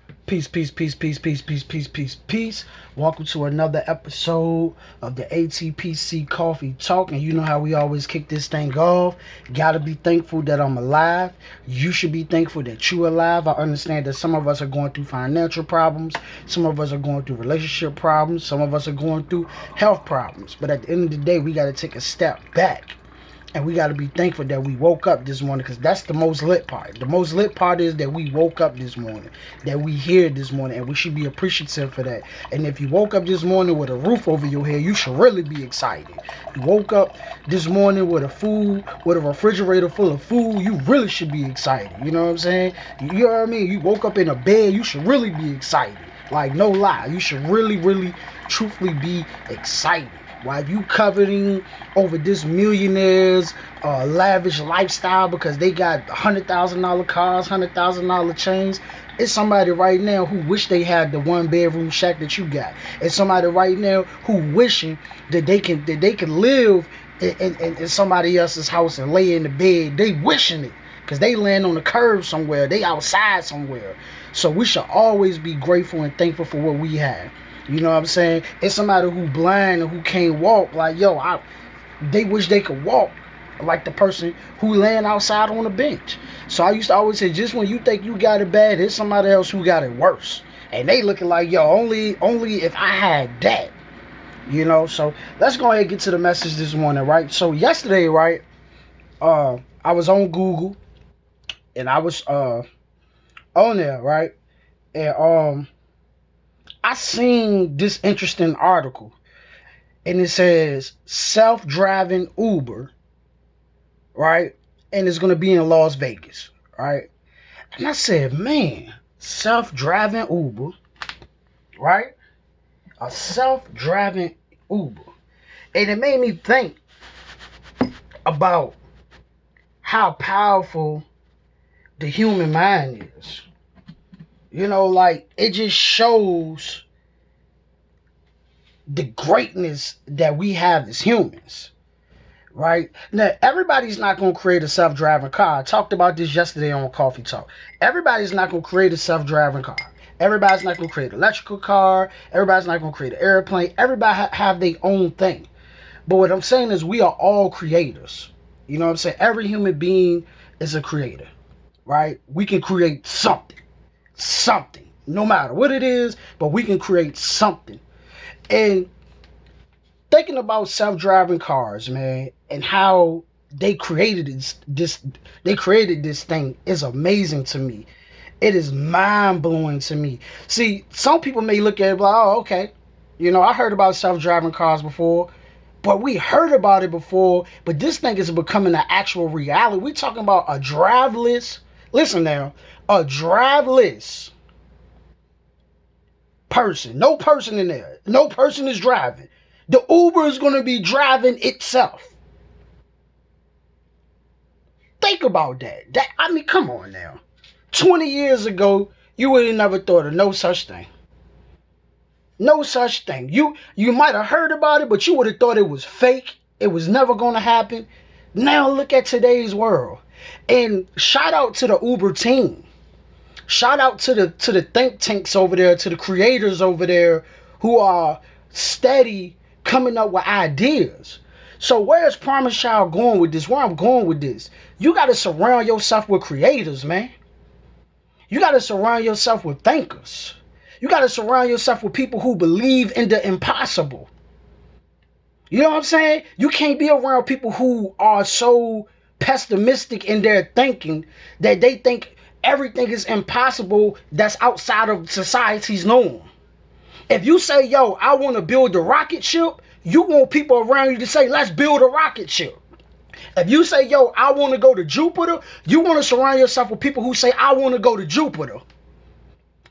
Peace, peace, peace, peace, peace, peace, peace, peace, peace. Welcome to another episode of the ATPC Coffee Talk. And you know how we always kick this thing off. Gotta be thankful that I'm alive. You should be thankful that you're alive. I understand that some of us are going through financial problems. Some of us are going through relationship problems. Some of us are going through health problems. But at the end of the day, we gotta take a step back. And we got to be thankful that we woke up this morning, because that's the most lit part. The most lit part is that we woke up this morning, that we here this morning, and we should be appreciative for that. And if you woke up this morning with a roof over your head, you should really be excited. You woke up this morning with with a refrigerator full of food, you really should be excited. You know what I'm saying? You know what I mean? You woke up in a bed, you should really be excited. Like, no lie. You should really, truthfully be excited. While you coveting over this millionaire's lavish lifestyle because they got $100,000 cars, $100,000 chains, it's somebody right now who wish they had the one bedroom shack that you got. It's somebody right now who wishing that they can live in somebody else's house and lay in the bed. They wishing it because they land on the curb somewhere. They outside somewhere. So we should always be grateful and thankful for what we have. You know what I'm saying? It's somebody who blind and who can't walk. Like, they wish they could walk like the person who laying outside on a bench. So I used to always say, just when you think you got it bad, there's somebody else who got it worse. And they looking like, only if I had that. You know, so let's go ahead and get to the message this morning, right? So yesterday, right, I was on Google and I was on there, right? And I seen this interesting article, and it says self-driving Uber, right? And it's going to be in Las Vegas, right? And I said, man, self-driving Uber, right? A self-driving Uber. And it made me think about how powerful the human mind is. You know, like, it just shows the greatness that we have as humans, right? Now, everybody's not going to create a self-driving car. I talked about this yesterday on Coffee Talk. Everybody's not going to create a self-driving car. Everybody's not going to create an electrical car. Everybody's not going to create an airplane. Everybody have their own thing. But what I'm saying is we are all creators. You know what I'm saying? Every human being is a creator, right? We can create something, no matter what it is, but we can create something. And thinking about self-driving cars, man, and how they created this thing is amazing to me. It is mind-blowing to me. See, some people may look at it like, oh, okay, I heard about self-driving cars before, but we heard about it before, but this thing is becoming an actual reality. We're talking about a driveless, listen now, a driveless person. No person in there. No person is driving. The Uber is going to be driving itself. Think about that. I mean, come on now. 20 years ago, you would have never thought of no such thing. No such thing. You might have heard about it, but you would have thought it was fake. It was never going to happen. Now look at today's world. And shout out to the Uber team. Shout out to the think tanks over there, to the creators over there who are steady coming up with ideas. So where's Promise Child going with this? Where I'm going with this? You got to surround yourself with creators, man. You got to surround yourself with thinkers. You got to surround yourself with people who believe in the impossible. You know what I'm saying? You can't be around people who are so pessimistic in their thinking that they think everything is impossible that's outside of society's norm. If you say, I want to build a rocket ship, you want people around you to say, let's build a rocket ship. If you say, I want to go to Jupiter, you want to surround yourself with people who say, I want to go to Jupiter.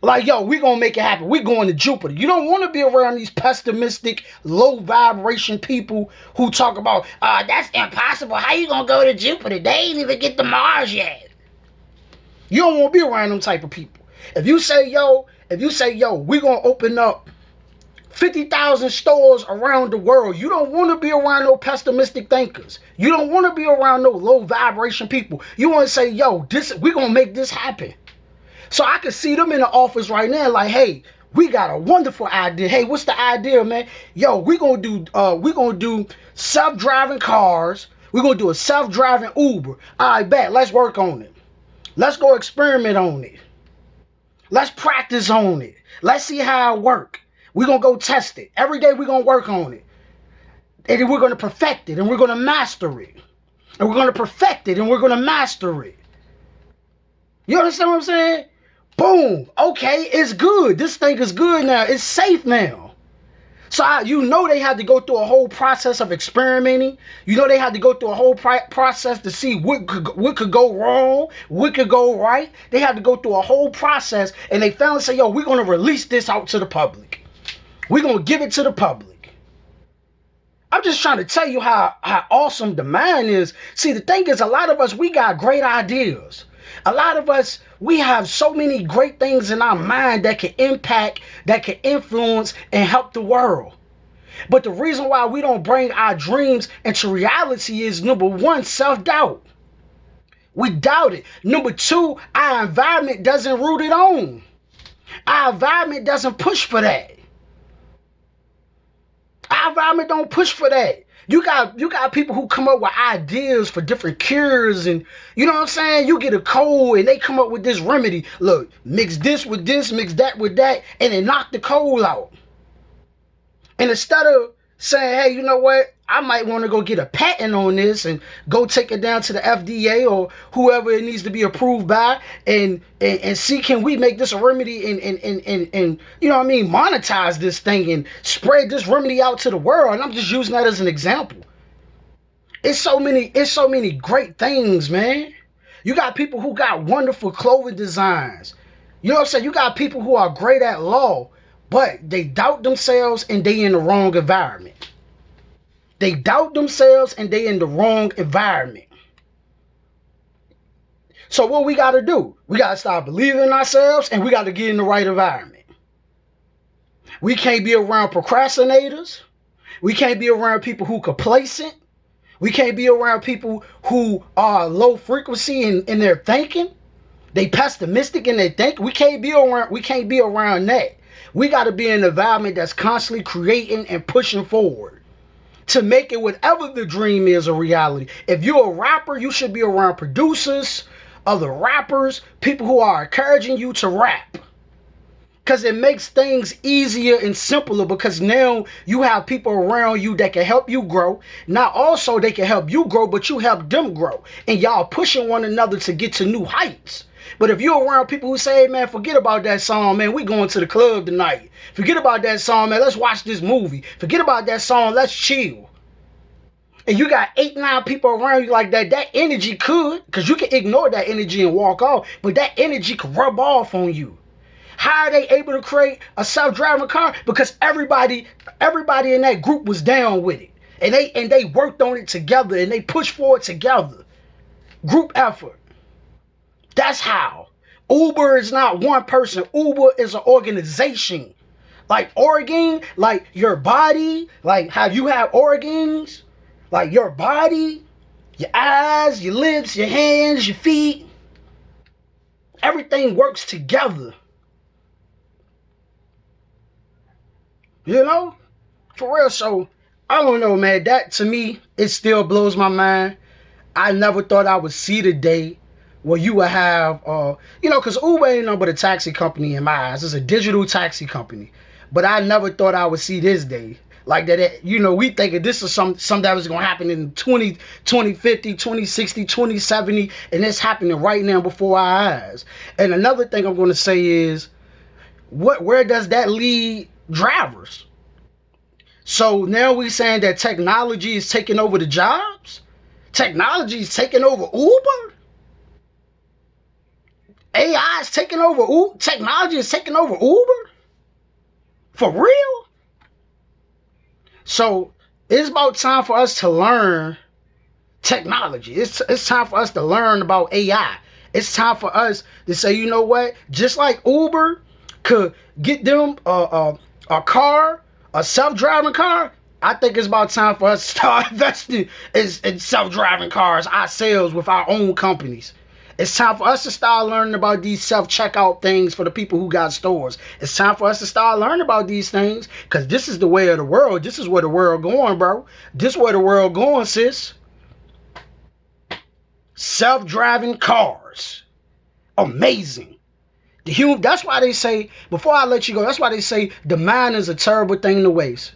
Like, we're going to make it happen. We're going to Jupiter. You don't want to be around these pessimistic, low vibration people who talk about, that's impossible. How you going to go to Jupiter? They ain't even get to Mars yet. You don't want to be around them type of people. If you say, we're going to open up 50,000 stores around the world, you don't want to be around no pessimistic thinkers. You don't want to be around no low vibration people. You want to say, we're going to make this happen. So I can see them in the office right now, like, hey, we got a wonderful idea. Hey, what's the idea, man? Yo, we gonna do self-driving cars. We're gonna do a self-driving Uber. All right, bet. Let's work on it. Let's go experiment on it. Let's practice on it. Let's see how it works. We're going to go test it. Every day we're going to work on it. And then we're going to perfect it and we're going to master it. And we're going to perfect it and we're going to master it. You understand what I'm saying? Boom. Okay, it's good. This thing is good now. It's safe now. So they had to go through a whole process of experimenting. They had to go through a whole process to see what could go wrong, what could go right. They had to go through a whole process, and they finally say, yo, we're going to release this out to the public. We're going to give it to the public. I'm just trying to tell you how awesome the mind is. See, the thing is, a lot of us, we got great ideas. A lot of us, we have so many great things in our mind that can impact, that can influence and help the world. But the reason why we don't bring our dreams into reality is, number one, self-doubt. We doubt it. Number two, our environment doesn't root it on. Our environment doesn't push for that. Our environment don't push for that. You got people who come up with ideas for different cures, and you know what I'm saying? You get a cold and they come up with this remedy. Look, mix this with this, mix that with that, and they knock the cold out. And instead of saying, hey, you know what? I might want to go get a patent on this and go take it down to the FDA or whoever it needs to be approved by and see, can we make this a remedy and you know what I mean, monetize this thing and spread this remedy out to the world. And I'm just using that as an example. It's so many great things, man. You got people who got wonderful clothing designs. You know what I'm saying? You got people who are great at law, but they doubt themselves and they in the wrong environment. They doubt themselves and they in the wrong environment. So what we got to do? We got to start believing in ourselves and we got to get in the right environment. We can't be around procrastinators. We can't be around people who complacent. We can't be around people who are low frequency in their thinking. They pessimistic in their thinking. We can't be around that. We got to be in an environment that's constantly creating and pushing forward to make it whatever the dream is a reality. If you're a rapper, you should be around producers, other rappers, people who are encouraging you to rap. Because it makes things easier and simpler, because now you have people around you that can help you grow. Now also they can help you grow, but you help them grow. And y'all pushing one another to get to new heights. But if you're around people who say, hey, man, forget about that song, man, we going to the club tonight. Forget about that song, man, let's watch this movie. Forget about that song, let's chill. And you got 8, 9 people around you like that, that energy could, because you can ignore that energy and walk off, but that energy could rub off on you. How are they able to create a self-driving car? Because everybody in that group was down with it. And they worked on it together and they pushed forward together. Group effort. That's how. Uber is not one person. Uber is an organization. Like organ, like your body, like how you have organs, like your body, your eyes, your lips, your hands, your feet. Everything works together. You know? For real. So, I don't know, man. That, to me, it still blows my mind. I never thought I would see the day where you would have, because Uber ain't nothing but a taxi company in my eyes. It's a digital taxi company. But I never thought I would see this day. Like that, we thinking this is something that was going to happen in 2050, 2060, 2070, and it's happening right now before our eyes. And another thing I'm going to say is, where does that lead drivers? So now we saying that technology is taking over the jobs? Technology is taking over Uber? AI is taking over Uber? Technology is taking over Uber? For real? So it's about time for us to learn technology. It's time for us to learn about AI. It's time for us to say, you know what? Just like Uber could get them a car, a self-driving car, I think it's about time for us to start investing in self-driving cars ourselves with our own companies. It's time for us to start learning about these self-checkout things for the people who got stores. It's time for us to start learning about these things, because this is the way of the world. This is where the world going, bro. This is where the world going, sis. Self-driving cars. Amazing. That's why they say, before I let you go, that's why they say the mind is a terrible thing to waste.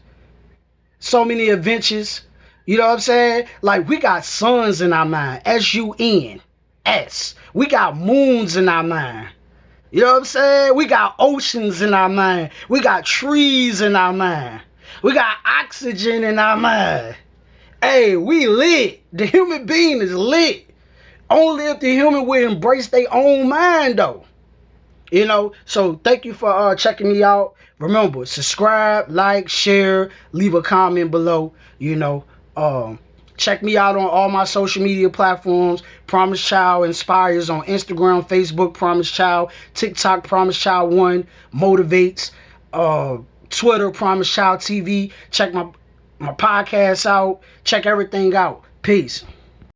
So many adventures. You know what I'm saying? Like, we got suns in our mind. S-U-N-S. We got moons in our mind. You know what I'm saying? We got oceans in our mind. We got trees in our mind. We got oxygen in our mind. Hey, we lit. The human being is lit. Only if the human will embrace their own mind, though. You know, so thank you for checking me out. Remember, subscribe, like, share, leave a comment below. You know, check me out on all my social media platforms. Promise Child Inspires on Instagram, Facebook, Promise Child, TikTok, Promise Child 1, Motivates, Twitter, Promise Child TV. Check my podcast out. Check everything out. Peace.